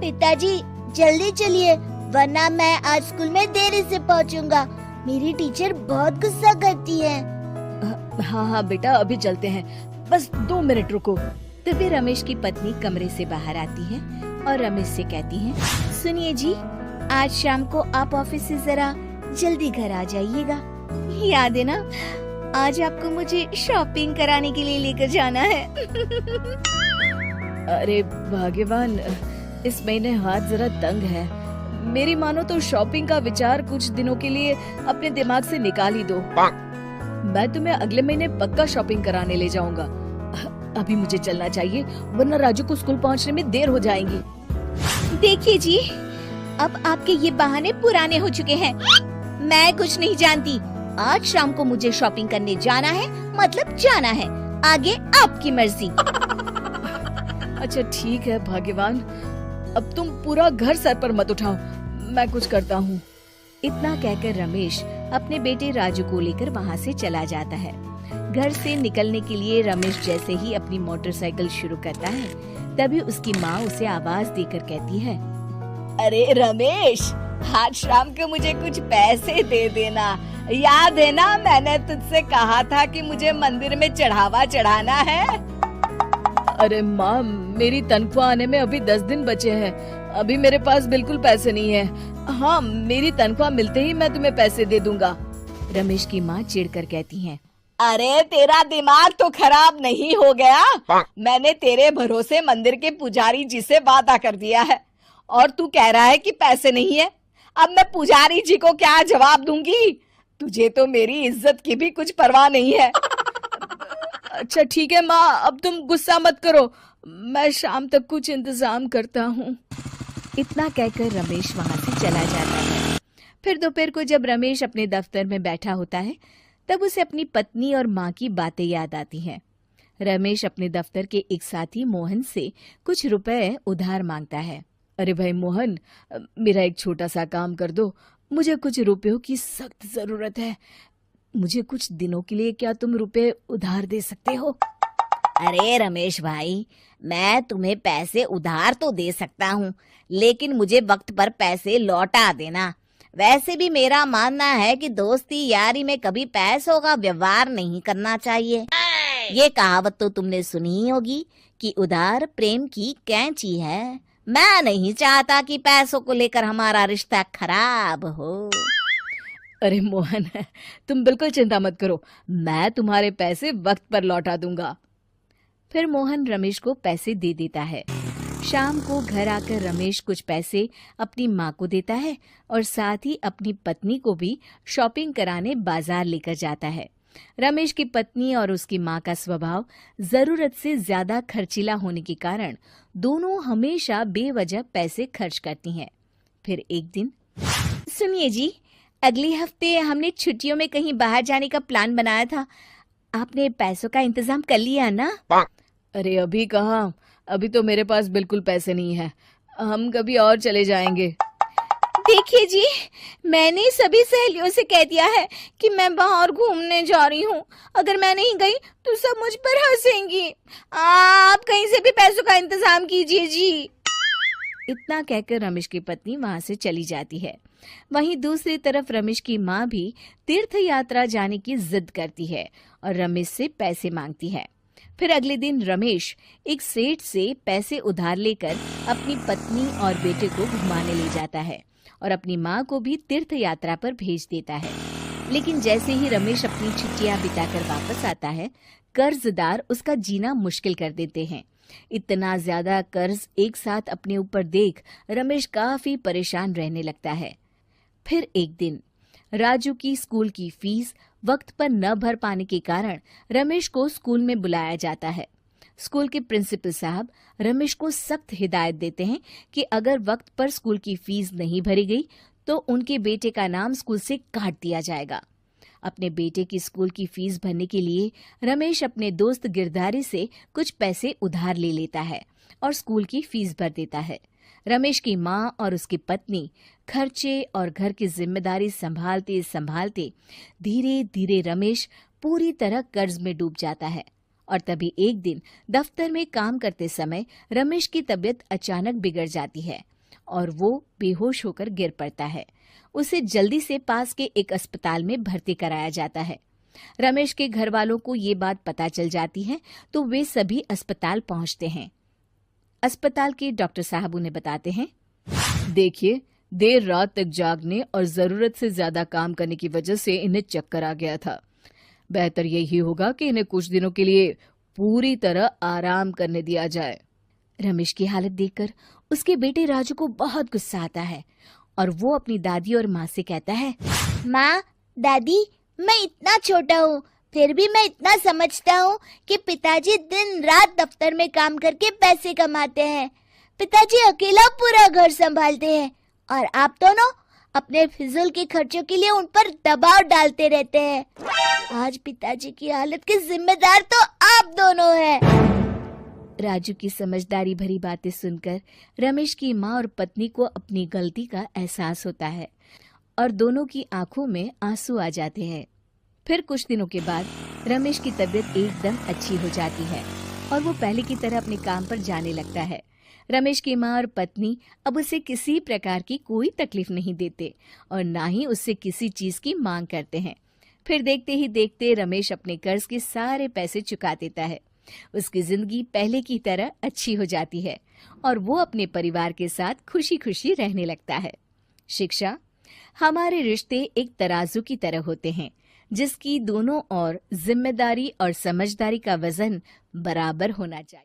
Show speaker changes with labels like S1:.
S1: पिताजी जल्दी चलिए, वरना मैं आज स्कूल में देरी से पहुंचूंगा। मेरी टीचर बहुत गुस्सा करती है।
S2: हाँ हाँ बेटा, अभी चलते हैं, बस 2 मिनट रुको। तभी रमेश की पत्नी कमरे से बाहर आती है और रमेश से कहती है,
S1: सुनिए जी, आज शाम को आप ऑफिस से जरा जल्दी घर आ जाइएगा। याद है ना, आज आपको मुझे शॉपिंग कराने के लिए लेकर जाना है।
S2: अरे भाग्यवान, इस महीने हाथ जरा तंग है। मेरी मानो तो शॉपिंग का विचार कुछ दिनों के लिए अपने दिमाग से निकाल ही दो। मैं तुम्हें अगले महीने पक्का शॉपिंग कराने ले जाऊंगा। अभी मुझे चलना चाहिए, वरना राजू को स्कूल पहुंचने में देर हो जाएगी।
S1: देखिए जी, अब आपके ये बहाने पुराने हो चुके हैं। मैं कुछ नहीं जानती। आज शाम को मुझे शॉपिंग करने जाना है, मतलब जाना है। आगे आपकी मर्जी।
S2: अच्छा ठीक है भाग्यवान, अब तुम पूरा घर सर पर मत उठाओ, मैं कुछ करता हूँ।
S1: इतना कहकर रमेश अपने बेटे राजू को लेकर वहाँ से चला जाता है। घर से निकलने के लिए रमेश जैसे ही अपनी मोटरसाइकिल शुरू करता है, तभी उसकी माँ उसे आवाज देकर कहती है,
S2: अरे रमेश, आज शाम को मुझे कुछ पैसे दे देना। याद है ना, मैंने तुझसे कहा था कि मुझे मंदिर में चढ़ावा चढ़ाना है। अरे माँ, मेरी तनख्वाह आने में अभी 10 दिन बचे हैं। अभी मेरे पास बिल्कुल पैसे नहीं है। हाँ, मेरी तनख्वाह मिलते ही मैं तुम्हें पैसे दे दूंगा।
S1: रमेश की माँ चिढ़कर कहती हैं,
S2: अरे तेरा दिमाग तो खराब नहीं हो गया? मैंने तेरे भरोसे मंदिर के पुजारी जी से वादा कर दिया है और तू कह रहा है कि पैसे नहीं है। अब मैं पुजारी जी को क्या जवाब दूंगी? तुझे तो मेरी इज्जत की भी कुछ परवाह नहीं है। अच्छा ठीक है माँ, अब तुम गुस्सा मत करो, मैं शाम तक कुछ इंतजाम करता हूँ।
S1: इतना कहकर रमेश वहाँ से चला जाता है। फिर दोपहर को जब रमेश अपने दफ्तर में बैठा होता है, तब उसे अपनी पत्नी और माँ की बातें याद आती हैं। रमेश अपने दफ्तर के एक साथी मोहन से कुछ रुपए उधार मांगता है।
S2: अरे भाई मोहन, मेरा एक छोटा सा काम कर दो, मुझे कुछ रुपयों की सख्त जरूरत है। मुझे कुछ दिनों के लिए क्या तुम रुपए उधार दे सकते हो?
S1: अरे रमेश भाई, मैं तुम्हें पैसे उधार तो दे सकता हूँ, लेकिन मुझे वक्त पर पैसे लौटा देना। वैसे भी मेरा मानना है कि दोस्ती यारी में कभी पैसों का व्यवहार नहीं करना चाहिए। ये कहावत तो तुमने सुनी ही होगी कि उधार प्रेम की कैंची है। मैं नहीं चाहता कि पैसों को लेकर हमारा रिश्ता खराब हो।
S2: अरे मोहन, तुम बिल्कुल चिंता मत करो, मैं तुम्हारे पैसे वक्त पर लौटा दूंगा।
S1: फिर मोहन रमेश को पैसे दे देता है। शाम को घर आकर रमेश कुछ पैसे अपनी माँ को देता है और साथ ही अपनी पत्नी को भी शॉपिंग कराने बाजार लेकर जाता है। रमेश की पत्नी और उसकी माँ का स्वभाव जरूरत से ज्यादा खर्चीला होने के कारण दोनों हमेशा बेवजह पैसे खर्च करती हैं। फिर एक दिन, सुनिए जी, अगले हफ्ते हमने छुट्टियों में कहीं बाहर जाने का प्लान बनाया था। आपने पैसों का इंतजाम कर लिया ना?
S2: अरे अभी कहाँ, अभी तो मेरे पास बिल्कुल पैसे नहीं है। हम कभी और चले जाएंगे।
S1: देखिए जी, मैंने सभी सहेलियों से कह दिया है कि मैं बाहर घूमने जा रही हूँ। अगर मैं नहीं गई तो सब मुझ पर हंसेंगी। आप कहीं से भी पैसों का इंतजाम कीजिए जी। इतना कहकर रमेश की पत्नी वहां से चली जाती है। वहीं दूसरी तरफ रमेश की माँ भी तीर्थ यात्रा जाने की जिद करती है और रमेश से पैसे मांगती है। फिर अगले दिन रमेश एक सेठ से पैसे उधार लेकर अपनी पत्नी और बेटे को घुमाने ले जाता है और अपनी माँ को भी तीर्थ यात्रा पर भेज देता है। लेकिन जैसे ही रमेश अपनी छुट्टियां बिताकर वापस आता है, कर्जदार उसका जीना मुश्किल कर देते हैं। इतना ज्यादा कर्ज एक साथ अपने ऊपर देख रमेश काफी परेशान रहने लगता है। फिर एक दिन राजू की स्कूल की फीस वक्त पर न भर पाने के कारण रमेश को स्कूल में बुलाया जाता है। स्कूल के प्रिंसिपल साहब रमेश को सख्त हिदायत देते हैं कि अगर वक्त पर स्कूल की फीस नहीं भरी गई तो उनके बेटे का नाम स्कूल से काट दिया जाएगा। अपने बेटे की स्कूल की फीस भरने के लिए रमेश अपने दोस्त गिरधारी से कुछ पैसे उधार ले लेता है और स्कूल की फीस भर देता है। रमेश की माँ और उसकी पत्नी खर्चे और घर की जिम्मेदारी संभालते संभालते धीरे धीरे रमेश पूरी तरह कर्ज में डूब जाता है और तभी एक दिन दफ्तर में काम करते समय रमेश की तबीयत अचानक बिगड़ जाती है और वो बेहोश होकर गिर पड़ता है। उसे जल्दी से पास के एक अस्पताल में भर्ती कराया जाता है। रमेश के घर वालों को ये बात पता चल जाती है तो वे सभी अस्पताल पहुंचते हैं। अस्पताल के डॉक्टर साहब उन्हें बताते हैं, देखिए, देर रात तक जागने और जरूरत से ज्यादा काम करने की वजह से इन्हें चक्कर आ गया था। बेहतर यही होगा कि इन्हें कुछ दिनों के लिए पूरी तरह आराम करने दिया जाए। रमेश की हालत देखकर उसके बेटे राजू को बहुत गुस्सा आता है और वो अपनी दादी और माँ से कहता है,
S3: माँ, दादी, मैं इतना छोटा हूँ, फिर भी मैं इतना समझता हूँ कि पिताजी दिन रात दफ्तर में काम करके पैसे कमाते हैं। पिताजी अकेला पूरा घर संभालते हैं और आप दोनों अपने फिजूल के खर्चों के लिए उन पर दबाव डालते रहते हैं। आज पिताजी की हालत के जिम्मेदार तो आप दोनों हैं।
S1: राजू की समझदारी भरी बातें सुनकर रमेश की माँ और पत्नी को अपनी गलती का एहसास होता है और दोनों की आंखों में आंसू आ जाते हैं। फिर कुछ दिनों के बाद रमेश की तबीयत एकदम अच्छी हो जाती है और वो पहले की तरह अपने काम पर जाने लगता है। रमेश की माँ और पत्नी अब उसे किसी प्रकार की कोई तकलीफ नहीं देते और ना ही उससे किसी चीज की मांग करते हैं। फिर देखते ही देखते रमेश अपने कर्ज के सारे पैसे चुका देता है। उसकी जिंदगी पहले की तरह अच्छी हो जाती है और वो अपने परिवार के साथ खुशी खुशी रहने लगता है। शिक्षा, हमारे रिश्ते एक तराजू की तरह होते हैं जिसकी दोनों ओर जिम्मेदारी और समझदारी का वजन बराबर होना चाहिए।